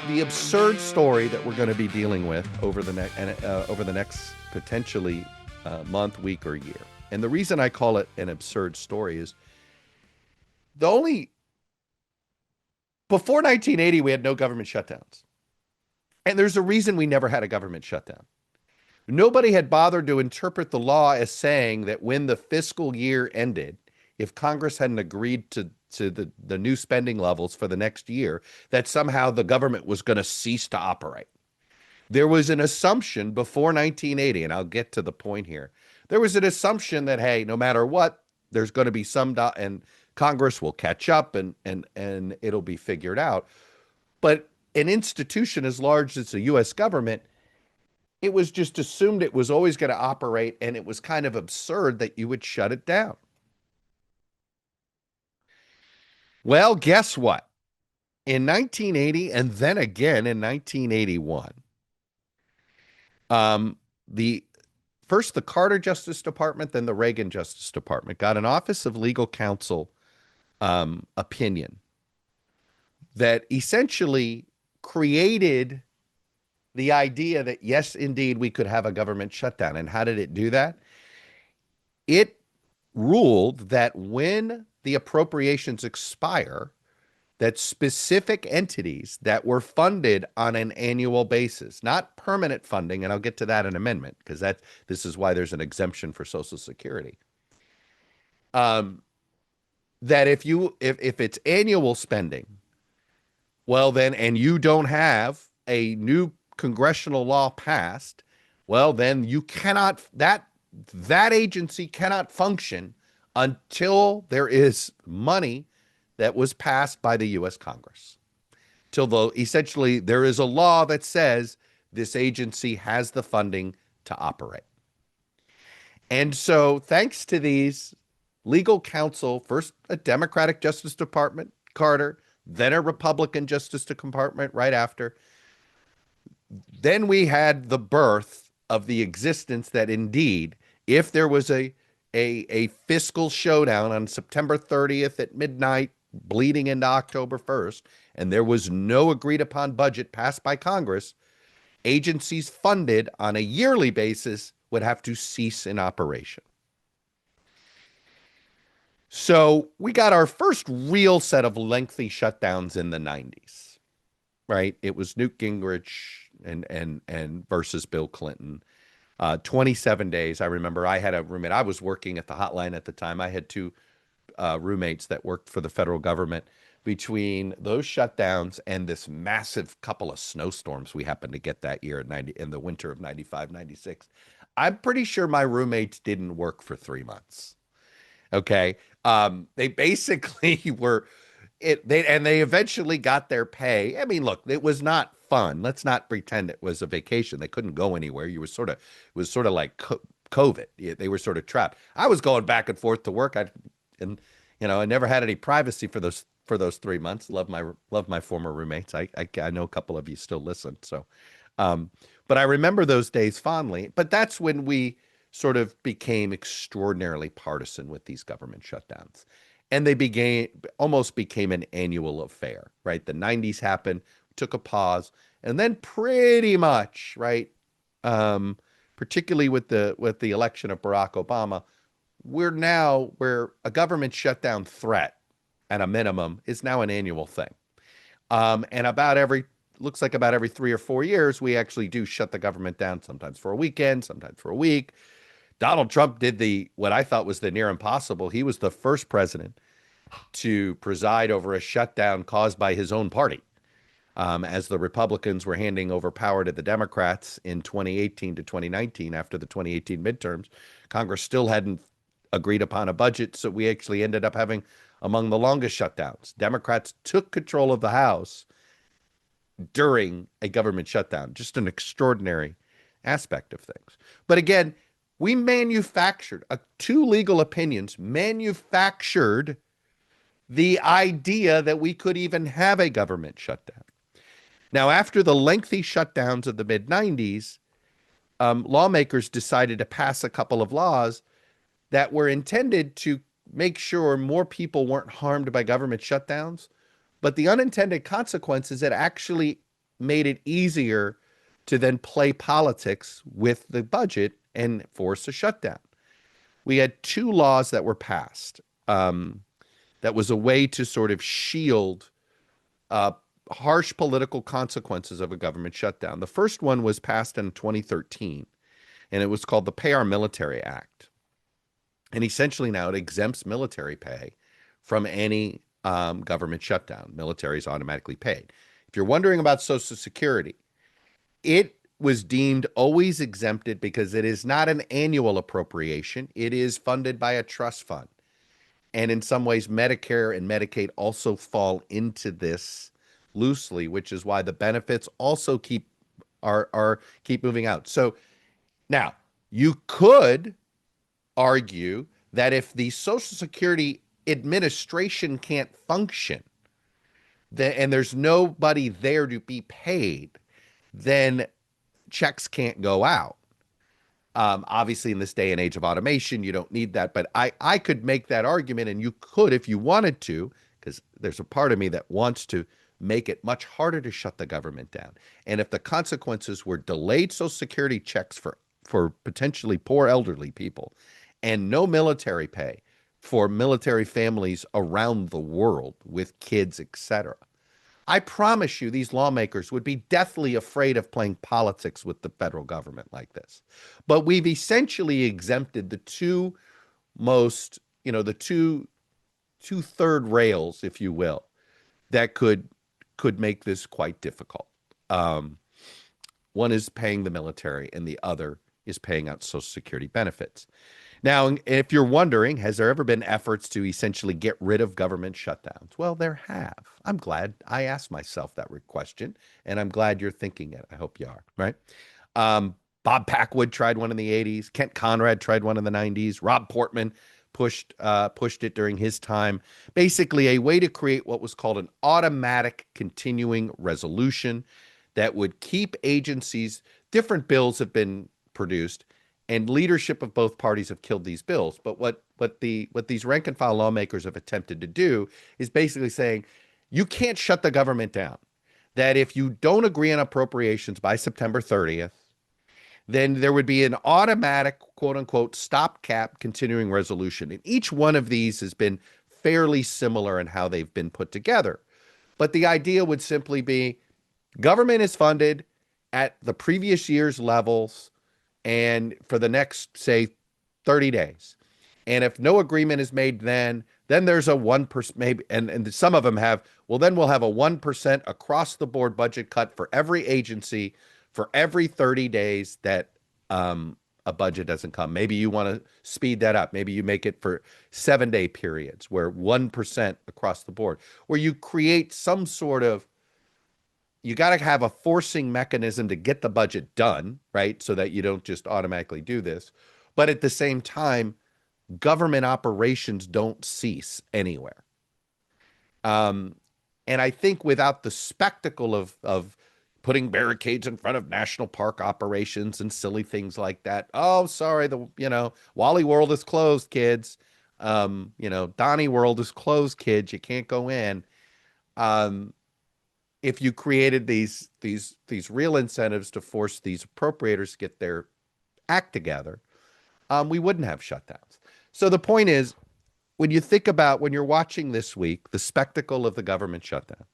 the absurd story that we're going to be dealing with over the next potentially month, week, or year. And the reason I call it an absurd story is the only before 1980 we had no government shutdowns. And there's a reason we never had a government shutdown. Nobody had bothered to interpret the law as saying that when the fiscal year ended, if Congress hadn't agreed to the new spending levels for the next year, that somehow the government was going to cease to operate. There was an assumption before 1980, and I'll get to the point here. There was an assumption that, hey, no matter what, there's going to be and Congress will catch up and it'll be figured out. But an institution as large as the U.S. government, it was just assumed it was always going to operate, and it was kind of absurd that you would shut it down. Well, guess what? In 1980 and then again in 1981, the Carter Justice Department, then the Reagan Justice Department got an Office of Legal Counsel opinion that essentially created the idea that, yes, indeed, we could have a government shutdown. And how did it do that? It ruled that when the appropriations expire, that specific entities that were funded on an annual basis, not permanent funding, and I'll get to that in a minute, because this is why there's an exemption for Social Security. That if it's annual spending, well then, and you don't have a new congressional law passed, well then you cannot, that agency cannot function until there is money that was passed by the U.S. Congress. Essentially there is a law that says this agency has the funding to operate. And so thanks to these legal counsel, first a Democratic Justice Department, Carter, then a Republican Justice Department right after, then we had the birth of the existence that indeed, if there was a fiscal showdown on September 30th at midnight, bleeding into October 1st, and there was no agreed upon budget passed by Congress, agencies funded on a yearly basis would have to cease in operation. So we got our first real set of lengthy shutdowns in the 90s, right? It was Newt Gingrich and versus Bill Clinton. 27 days. I remember I had a roommate. I was working at the hotline at the time. I had two roommates that worked for the federal government. Between those shutdowns and this massive couple of snowstorms we happened to get that year in the winter of 95, 96, I'm pretty sure my roommates didn't work for 3 months. Okay. They basically they eventually got their pay. I mean, look, it was not fun. Let's not pretend it was a vacation. They couldn't go anywhere. It was sort of like COVID. They were sort of trapped. I was going back and forth to work. I never had any privacy for those 3 months. Love my former roommates. I know a couple of you still listen. So, but I remember those days fondly. But that's when we sort of became extraordinarily partisan with these government shutdowns. And they almost became an annual affair, right? The 90s happened, took a pause, and then pretty much, right, particularly with the election of Barack Obama, where a government shutdown threat at a minimum is now an annual thing. And looks like about every 3 or 4 years, we actually do shut the government down, sometimes for a weekend, sometimes for a week. Donald Trump did what I thought was the near impossible. He was the first president to preside over a shutdown caused by his own party. As the Republicans were handing over power to the Democrats in 2018 to 2019 after the 2018 midterms, Congress still hadn't agreed upon a budget, so we actually ended up having among the longest shutdowns. Democrats took control of the House during a government shutdown. Just an extraordinary aspect of things. But again, we manufactured, two legal opinions manufactured the idea that we could even have a government shutdown. Now, after the lengthy shutdowns of the mid-90s, lawmakers decided to pass a couple of laws that were intended to make sure more people weren't harmed by government shutdowns. But the unintended consequence is that actually made it easier to then play politics with the budget and force a shutdown. We had two laws that were passed. That was a way to sort of shield uh, harsh political consequences of a government shutdown. The first one was passed in 2013, and it was called the Pay Our Military Act. And essentially now it exempts military pay from any government shutdown. Military is automatically paid. If you're wondering about Social Security, it was deemed always exempted because it is not an annual appropriation. It is funded by a trust fund. And in some ways, Medicare and Medicaid also fall into this loosely, which is why the benefits also keep moving out. So now you could argue that if the Social Security Administration can't function, and there's nobody there to be paid, then checks can't go out. Obviously, in this day and age of automation, you don't need that. But I could make that argument, and you could if you wanted to, because there's a part of me that wants to make it much harder to shut the government down. And if the consequences were delayed Social Security checks for potentially poor elderly people and no military pay for military families around the world with kids, etc., I promise you, these lawmakers would be deathly afraid of playing politics with the federal government like this. But we've essentially exempted the two most, the two third rails, if you will, that could make this quite difficult. One is paying the military, and the other is paying out Social Security benefits. Now, if you're wondering, has there ever been efforts to essentially get rid of government shutdowns? Well, there have. I'm glad I asked myself that question, and I'm glad you're thinking it. I hope you are, right? Bob Packwood tried one in the 80s. Kent Conrad tried one in the 90s. Rob Portman pushed it during his time. Basically, a way to create what was called an automatic continuing resolution that would keep agencies. Different bills have been produced, and leadership of both parties have killed these bills. But what these rank and file lawmakers have attempted to do is basically saying, you can't shut the government down. That if you don't agree on appropriations by September 30th, then there would be an automatic, quote unquote, stopgap continuing resolution. And each one of these has been fairly similar in how they've been put together. But the idea would simply be government is funded at the previous year's levels and for the next, say, 30 days. And if no agreement is made then there's a 1%, maybe, and some of them have, well, then we'll have a 1% across the board budget cut for every agency for every 30 days that a budget doesn't come. Maybe you want to speed that up. Maybe you make it for 7-day periods where 1% across the board, where you create some sort of, you got to have a forcing mechanism to get the budget done, right? So that you don't just automatically do this. But at the same time, government operations don't cease anywhere. And I think without the spectacle of putting barricades in front of national park operations and silly things like that. Oh, sorry, Wally World is closed, kids. Donnie World is closed, kids. You can't go in. If you created these real incentives to force these appropriators to get their act together, we wouldn't have shutdowns. So the point is, when you think about when you're watching this week, the spectacle of the government shutdown.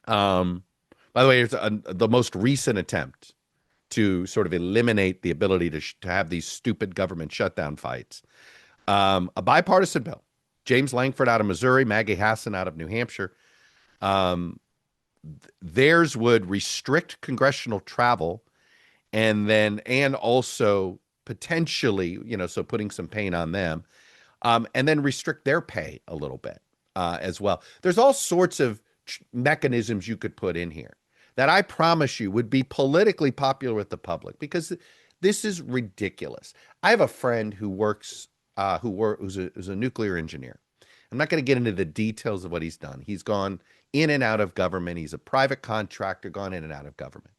By the way, it's the most recent attempt to sort of eliminate the ability to have these stupid government shutdown fights. A bipartisan bill. James Langford out of Missouri, Maggie Hassan out of New Hampshire. Theirs would restrict congressional travel and also potentially, so putting some pain on them, and then restrict their pay a little bit as well. There's all sorts of mechanisms you could put in here that I promise you would be politically popular with the public, because this is ridiculous. I have a friend who works, who's a nuclear engineer. I'm not going to get into the details of what he's done. He's gone in and out of government. He's a private contractor, gone in and out of government.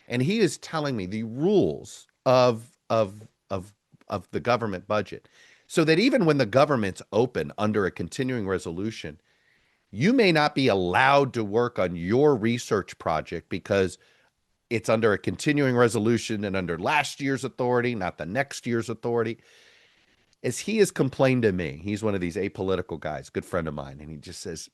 And he is telling me the rules of the government budget, so that even when the government's open under a continuing resolution, You may not be allowed to work on your research project because it's under a continuing resolution and under last year's authority, not the next year's authority. As he has complained to me, he's one of these apolitical guys, good friend of mine, and he just says,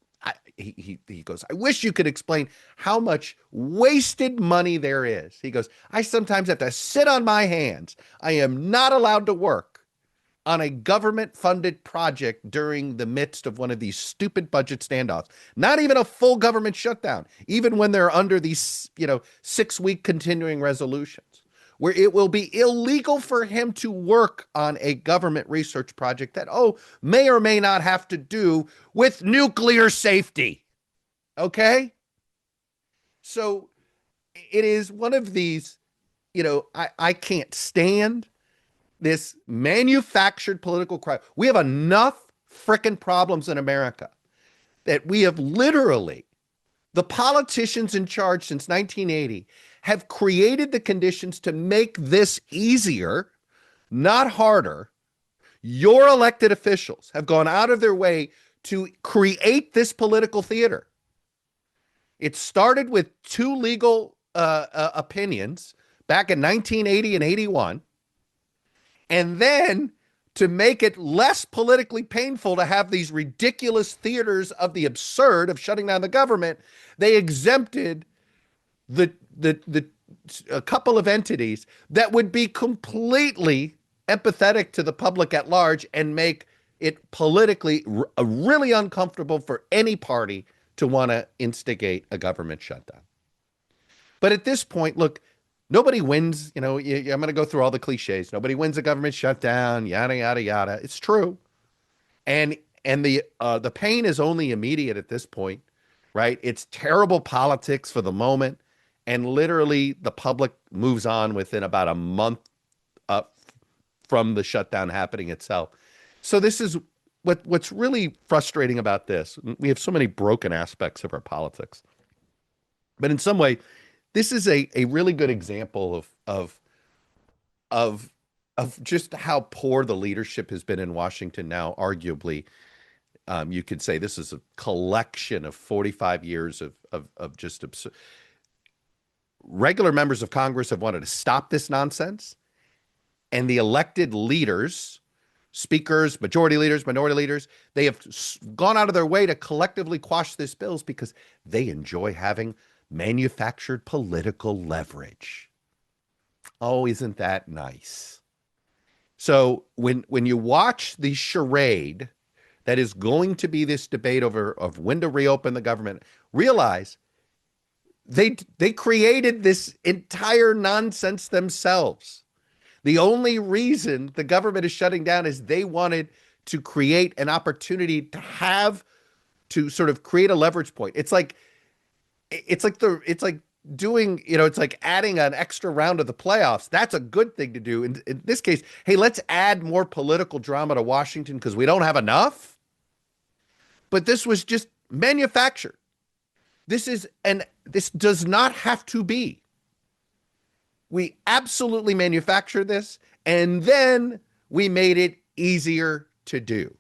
he goes, I wish you could explain how much wasted money there is. He goes, I sometimes have to sit on my hands. I am not allowed to work on a government-funded project during the midst of one of these stupid budget standoffs. Not even a full government shutdown, even when they're under these, 6-week continuing resolutions, where it will be illegal for him to work on a government research project that, may or may not have to do with nuclear safety. Okay? So it is one of these, I can't stand this manufactured political crime. We have enough frickin' problems in America that we have literally, the politicians in charge since 1980 have created the conditions to make this easier, not harder. Your elected officials have gone out of their way to create this political theater. It started with two legal opinions back in 1980 and 81. And then to make it less politically painful to have these ridiculous theaters of the absurd of shutting down the government, they exempted a couple of entities that would be completely empathetic to the public at large and make it politically really uncomfortable for any party to want to instigate a government shutdown. But at this point, look, nobody wins. I'm going to go through all the cliches. Nobody wins a government shutdown, yada, yada, yada. It's true. And the pain is only immediate at this point, right? It's terrible politics for the moment. And literally the public moves on within about a month from the shutdown happening itself. So this is what's really frustrating about this. We have so many broken aspects of our politics. But in some way, this is a really good example of just how poor the leadership has been in Washington now. Arguably, you could say this is a collection of 45 years of just absurd. Regular members of Congress have wanted to stop this nonsense, and the elected leaders, speakers, majority leaders, minority leaders, they have gone out of their way to collectively quash these bills because they enjoy having manufactured political leverage. Oh, isn't that nice? So when you watch the charade that is going to be this debate of when to reopen the government, realize they created this entire nonsense themselves. The only reason the government is shutting down is they wanted to create an opportunity to sort of create a leverage point. It's like doing, it's like adding an extra round of the playoffs. That's a good thing to do. In this case, hey, let's add more political drama to Washington because we don't have enough. But this was just manufactured. This does not have to be. We absolutely manufactured this, and then we made it easier to do.